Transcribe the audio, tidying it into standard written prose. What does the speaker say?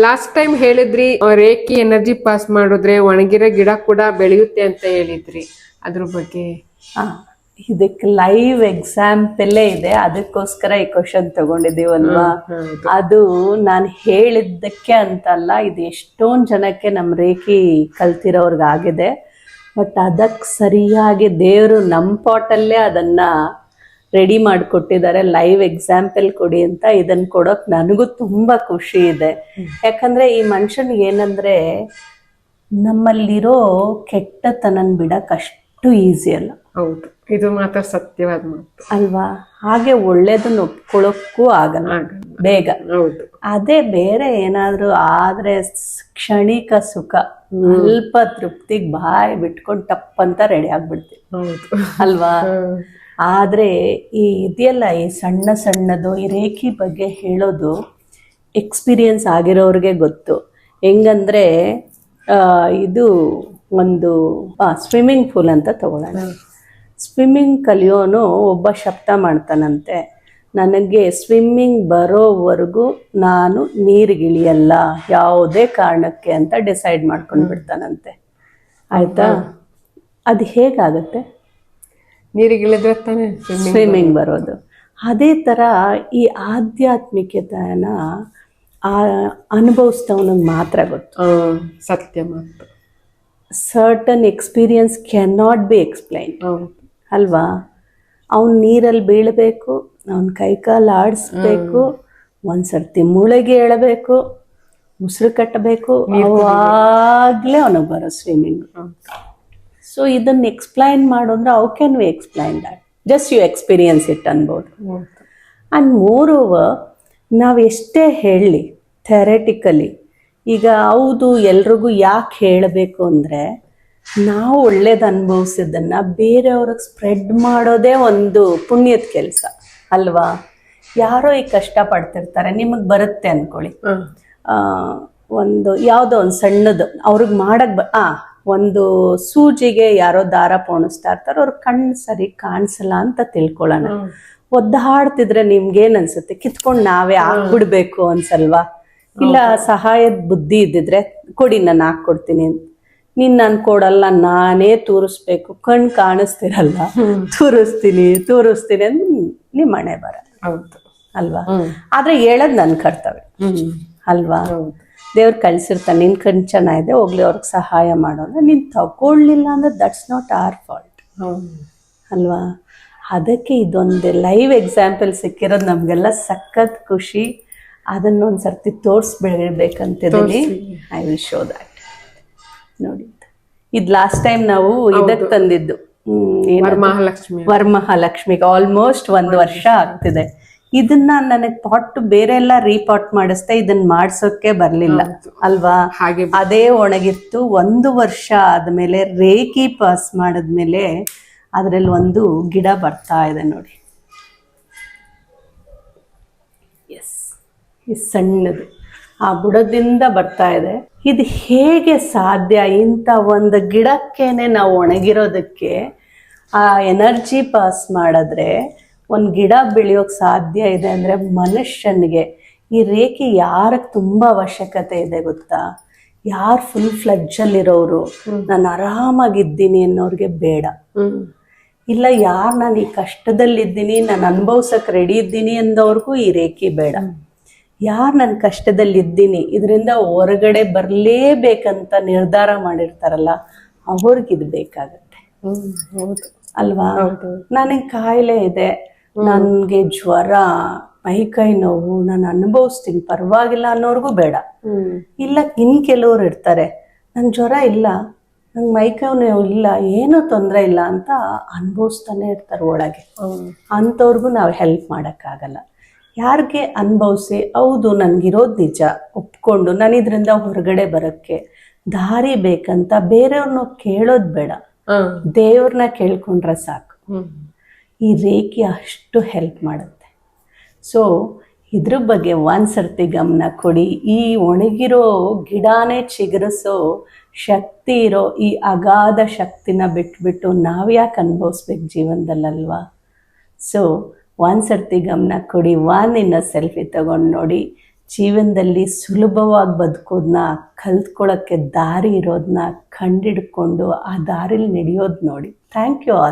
Last time ಹೇಳಿದ್ರಿ reiki energy pass ಮಾಡಿದ್ರೆ ಒಣಗಿರೋ ಗಿಡ ಕೂಡ ಬೆಳೆಯುತ್ತೆ ಅಂತ ಹೇಳಿದ್ರಿ, ಅದ್ರ ಬಗ್ಗೆ. ಇದಕ್ಕೆ ಲೈವ್ ಎಕ್ಸಾಂಪಲೇ ಇದೆ, ಅದಕ್ಕೋಸ್ಕರ ಈ ಕ್ವಶನ್ ತಗೊಂಡಿದ್ದೀವಲ್ವಾ. ಅದು ನಾನು ಹೇಳಿದ್ದಕ್ಕೆ ಅಂತಲ್ಲ, ಇದು ಎಷ್ಟೊಂದು ಜನಕ್ಕೆ ನಮ್ಮ ರೇಖಿ ಕಲ್ತಿರೋರ್ಗಾಗಿದೆ. ಬಟ್ ಅದಕ್ಕೆ ಸರಿಯಾಗಿ ದೇವರು ನಮ್ಮ ಪಾಟಲ್ಲೇ ಅದನ್ನು ರೆಡಿ ಮಾಡಿಕೊಟ್ಟಿದ್ದಾರೆ. ಲೈವ್ ಎಕ್ಸಾಂಪಲ್ ಕೊಡಿ ಅಂತ. ಇದನ್ನು ಕೊಡೋಕೆ ನನಗೂ ತುಂಬ ಖುಷಿ ಇದೆ. ಯಾಕಂದರೆ ಈ ಮನುಷ್ಯನಿಗೆ ಏನಂದರೆ, ನಮ್ಮಲ್ಲಿರೋ ಕೆಟ್ಟತನನ ಬಿಡೋಕೆ ಅಷ್ಟು ಈಸಿ ಅಲ್ಲ. ಹೌದು, ಇದು ಮಾತ್ರ ಸತ್ಯವಾದ ಮಾತು ಅಲ್ವಾ. ಹಾಗೆ ಒಳ್ಳೇದನ್ನ ಒಪ್ಕೊಳ್ಳೋಕ್ಕೂ ಆಗಲ್ಲ ಬೇಗ. ಹೌದು. ಅದೇ ಬೇರೆ ಏನಾದರೂ ಆದರೆ ಕ್ಷಣಿಕ ಸುಖ, ಅಲ್ಪ ತೃಪ್ತಿಗೆ ಬಾಯಿ ಬಿಟ್ಕೊಂಡು ಟಪ್ಪಂತ ರೆಡಿ ಆಗ್ಬಿಡ್ತೀವಿ. ಅಲ್ವಾ. ಆದರೆ ಈ ಇದೆಯಲ್ಲ, ಈ ಸಣ್ಣ ಸಣ್ಣದು ಈ ರೇಖಿ ಬಗ್ಗೆ ಹೇಳೋದು ಎಕ್ಸ್ಪೀರಿಯನ್ಸ್ ಆಗಿರೋರಿಗೆ ಗೊತ್ತು. ಹೆಂಗಂದರೆ ಇದು ಒಂದು ಸ್ವಿಮ್ಮಿಂಗ್ ಪೂಲ್ ಅಂತ ತಗೊಳ್ಳೋಣ. ಸ್ವಿಮ್ಮಿಂಗ್ ಕಲಿಯೋನು ಒಬ್ಬ ಶಬ್ದ ಮಾಡ್ತಾನಂತೆ, ನನಗೆ ಸ್ವಿಮ್ಮಿಂಗ್ ಬರೋವರೆಗೂ ನಾನು ನೀರಿಗಿಳಿಯಲ್ಲ ಯಾವುದೇ ಕಾರಣಕ್ಕೆ ಅಂತ ಡಿಸೈಡ್ ಮಾಡ್ಕೊಂಡು ಬಿಡ್ತಾನಂತೆ. ಆಯಿತಾ. ಅದು ಹೇಗಾಗುತ್ತೆ? ನೀರಿಗಿಳಿದ್ರೆ ತಾನೇ ಸ್ವಿಮ್ಮಿಂಗ್ ಬರೋದು. ಅದೇ ಥರ ಈ ಆಧ್ಯಾತ್ಮಿಕತೆನ ಅನುಭವಿಸ್ತವನಿಗೆ ಮಾತ್ರ ಗೊತ್ತು. ಸತ್ಯ ಮಾತು. Certain experience can not be explain. ಅಲ್ವಾ. ಅವನು ನೀರಲ್ಲಿ ಬೀಳಬೇಕು, ಅವನ ಕೈಕಾಲು ಆಡಿಸ್ಬೇಕು, ಒಂದು ಸರ್ತಿ ಮುಳುಗಿ ಏಳಬೇಕು, ಉಸಿರು ಕಟ್ಟಬೇಕು, ಅವಾಗಲೇ ಅವನಿಗೆ ಬರೋ ಸ್ವಿಮ್ಮಿಂಗ್. ಸೊ ಇದನ್ನು ಎಕ್ಸ್ಪ್ಲೈನ್ ಮಾಡೋದ್ರೆ how can we explain that? Just you experience it ಅನ್ಬೋದು. ಆ್ಯಂಡ್ ಮೋರ್ ಓವರ್, ನಾವು ಎಷ್ಟೇ ಹೇಳಲಿ ಥೆರೆಟಿಕಲಿ, ಈಗ ಹೌದು ಎಲ್ರಿಗೂ ಯಾಕೆ ಹೇಳಬೇಕು ಅಂದರೆ, ನಾವು ಒಳ್ಳೇದು ಅನುಭವಿಸಿದ್ದನ್ನು ಬೇರೆಯವ್ರಿಗೆ ಸ್ಪ್ರೆಡ್ ಮಾಡೋದೇ ಒಂದು ಪುಣ್ಯದ ಕೆಲಸ ಅಲ್ವಾ. ಯಾರೋ ಈಗ ಕಷ್ಟಪಡ್ತಿರ್ತಾರೆ, ನಿಮಗೆ ಬರುತ್ತೆ ಅಂದ್ಕೊಳ್ಳಿ, ಒಂದು ಯಾವುದೋ ಒಂದು ಸಣ್ಣದು ಅವ್ರಿಗೆ ಮಾಡೋಕ್ಕೆ ಒಂದು ಸೂಜಿಗೆ ಯಾರೋ ದಾರ ಪೋಣಿಸ್ತಾ ಇರ್ತಾರೆ, ಅವ್ರ ಕಣ್ಣು ಸರಿ ಕಾಣಿಸಲ್ಲ ಅಂತ ತಿಳ್ಕೊಳ್ಳೋಣ. ಒದ್ದಾಡ್ತಿದ್ರೆ ನಿಮ್ಗೇನು ಅನ್ಸುತ್ತೆ? ಕಿತ್ಕೊಂಡು ನಾವೇ ಹಾಕ್ಬಿಡ್ಬೇಕು ಅನ್ಸಲ್ವಾ? ಇಲ್ಲ ಸಹಾಯದ ಬುದ್ಧಿ ಇದ್ದಿದ್ರೆ ಕೊಡಿ ನಾನು ಹಾಕ್ಕೊಡ್ತೀನಿ ಅಂತ. ನೀನು ನಾನು ಕೊಡಲ್ಲ, ನಾನೇ ತೂರಿಸ್ಬೇಕು, ಕಣ್ಣು ಕಾಣಿಸ್ತಿರಲ್ಲ, ತೂರಿಸ್ತೀನಿ ಅಂದ್ರೆ ನಿಮ್ಮ ಮನೆ ಬರಲ್ಲ. ಹೌದು ಅಲ್ವಾ. ಆದರೆ ಹೇಳೋದು ನನ್ನ ಕರ್ತವ್ಯ ಅಲ್ವಾ. ದೇವ್ರು ಕಳಿಸಿರ್ತಾನೆ, ನಿನ್ನ ಕಣ್ಣು ಚೆನ್ನಾಗಿದೆ ಹೋಗ್ಲಿ ಅವ್ರಿಗೆ ಸಹಾಯ ಮಾಡೋಣ. ನೀನು ತಗೊಳ್ಳಿಲ್ಲ ಅಂದ್ರೆ ದಟ್ಸ್ ನಾಟ್ ಆರ್ ಫಾಲ್ಟ್ ಅಲ್ವಾ. ಅದಕ್ಕೆ ಇದೊಂದು ಲೈವ್ ಎಕ್ಸಾಂಪಲ್ ಸಿಕ್ಕಿರೋದು ನಮಗೆಲ್ಲ ಸಖತ್ ಖುಷಿ. ಅದನ್ನೊಂದು ಸರ್ತಿ ತೋರಿಸ್ಬಿಡ್ಬೇಕಂತಿದ್ದೀನಿ. I will show that. ನೋಡಿ, ಇದು ಲಾಸ್ಟ್ ಟೈಮ್ ನಾವು ಇದಕ್ಕೆ ತಂದಿದ್ದು ವರಮಹಾಲಕ್ಷ್ಮಿಗೆ ಆಲ್ಮೋಸ್ಟ್ 1 ವರ್ಷ ಆಗ್ತಿದೆ. ಇದನ್ನ ನನಗೆ ಪಾಟ್ ಬೇರೆ ಎಲ್ಲ ರೀಪಾಟ್ ಮಾಡಿಸ್ದೆ, ಇದನ್ನ ಮಾಡ್ಸೋಕೆ ಬರಲಿಲ್ಲ ಅಲ್ವಾ. ಅದೇ ಒಣಗಿತ್ತು. 1 ವರ್ಷ ಆದಮೇಲೆ ರೇಖಿ ಪಾಸ್ ಮಾಡಿದ್ಮೇಲೆ ಅದರಲ್ಲಿ ಒಂದು ಗಿಡ ಬರ್ತಾ ಇದೆ ನೋಡಿ. ಎಸ್, ಈ ಸಣ್ಣದು ಆ ಬುಡದಿಂದ ಬರ್ತಾ ಇದೆ. ಇದು ಹೇಗೆ ಸಾಧ್ಯ? ಇಂಥ ಒಂದು ಗಿಡಕ್ಕೇನೆ ನಾವು ಒಣಗಿರೋದಕ್ಕೆ ಆ ಎನರ್ಜಿ ಪಾಸ್ ಮಾಡಿದ್ರೆ ಒಂದು ಗಿಡ ಬೆಳೆಯೋಕೆ ಸಾಧ್ಯ ಇದೆ ಅಂದರೆ, ಮನುಷ್ಯನಿಗೆ ಈ ರೇಖೆ ಯಾರಿಗೆ ತುಂಬ ಅವಶ್ಯಕತೆ ಇದೆ ಗೊತ್ತಾ? ಯಾರು ಫುಲ್ ಫ್ಲಡ್ಜಲ್ಲಿರೋರು, ನಾನು ಆರಾಮಾಗಿದ್ದೀನಿ ಅನ್ನೋರಿಗೆ ಬೇಡ. ಇಲ್ಲ, ಯಾರು ನಾನು ಈ ಕಷ್ಟದಲ್ಲಿದ್ದೀನಿ, ನಾನು ಅನುಭವಿಸೋಕೆ ರೆಡಿ ಇದ್ದೀನಿ ಅಂದವ್ರಿಗೂ ಈ ರೇಖೆ ಬೇಡ. ಯಾರು ನನ್ನ ಕಷ್ಟದಲ್ಲಿದ್ದೀನಿ, ಇದರಿಂದ ಹೊರಗಡೆ ಬರಲೇಬೇಕಂತ ನಿರ್ಧಾರ ಮಾಡಿರ್ತಾರಲ್ಲ, ಅವ್ರಿಗಿದು ಬೇಕಾಗತ್ತೆ ಅಲ್ವಾ. ನನಗೆ ಕಾಯಿಲೆ ಇದೆ, ನನಗೆ ಜ್ವರ, ಮೈಕೈ ನೋವು, ನಾನು ಅನುಭವಿಸ್ತೀನಿ ಪರವಾಗಿಲ್ಲ ಅನ್ನೋರ್ಗೂ ಬೇಡ. ಇಲ್ಲ, ಕೆಲವ್ರು ಇರ್ತಾರೆ, ನಂಗೆ ಜ್ವರ ಇಲ್ಲ, ನಂಗೆ ಮೈಕೈ ನೋವು ಇಲ್ಲ, ಏನೂ ತೊಂದರೆ ಇಲ್ಲ ಅಂತ ಅನುಭವಿಸ್ತಾನೆ ಇರ್ತಾರೆ ಒಳಗೆ. ಅಂಥವ್ರಿಗೂ ನಾವು ಹೆಲ್ಪ್ ಮಾಡೋಕ್ಕಾಗಲ್ಲ. ಯಾರಿಗೆ ಅನುಭವಿಸಿ ಹೌದು ನನಗಿರೋದು ನಿಜ ಒಪ್ಕೊಂಡು ನಾನು ಇದರಿಂದ ಹೊರಗಡೆ ಬರೋಕ್ಕೆ ದಾರಿ ಬೇಕಂತ ಬೇರೆಯವ್ರನ್ನ ಕೇಳೋದು ಬೇಡ, ದೇವ್ರನ್ನ ಕೇಳ್ಕೊಂಡ್ರೆ ಸಾಕು. ಈ ರೇಖೆ ಅಷ್ಟು ಹೆಲ್ಪ್ ಮಾಡುತ್ತೆ. ಸೊ ಇದ್ರ ಬಗ್ಗೆ ಒಂದ್ಸರ್ತಿ ಗಮನ ಕೊಡಿ. ಈ ಒಣಗಿರೋ ಗಿಡನೇ ಚಿಗುರಿಸೋ ಶಕ್ತಿ ಇರೋ ಈ ಅಗಾಧ ಶಕ್ತಿನ ಬಿಟ್ಬಿಟ್ಟು ನಾವು ಯಾಕೆ ಅನುಭವಿಸ್ಬೇಕು ಜೀವನದಲ್ಲಲ್ವಾ. ಸೊ ಒಂದ್ಸರ್ತಿ ಗಮನ ಕೊಡಿ, ಇನ್ನ ಸೆಲ್ಫಿ ತಗೊಂಡು ನೋಡಿ, ಜೀವನದಲ್ಲಿ ಸುಲಭವಾಗಿ ಬದುಕೋದನ್ನ ಕಲ್ತ್ಕೊಳ್ಳೋಕ್ಕೆ ದಾರಿ ಇರೋದನ್ನ ಕಂಡಿಡ್ಕೊಂಡು ಆ ದಾರಿಲಿ ನಡೆಯೋದು ನೋಡಿ. Thank you all.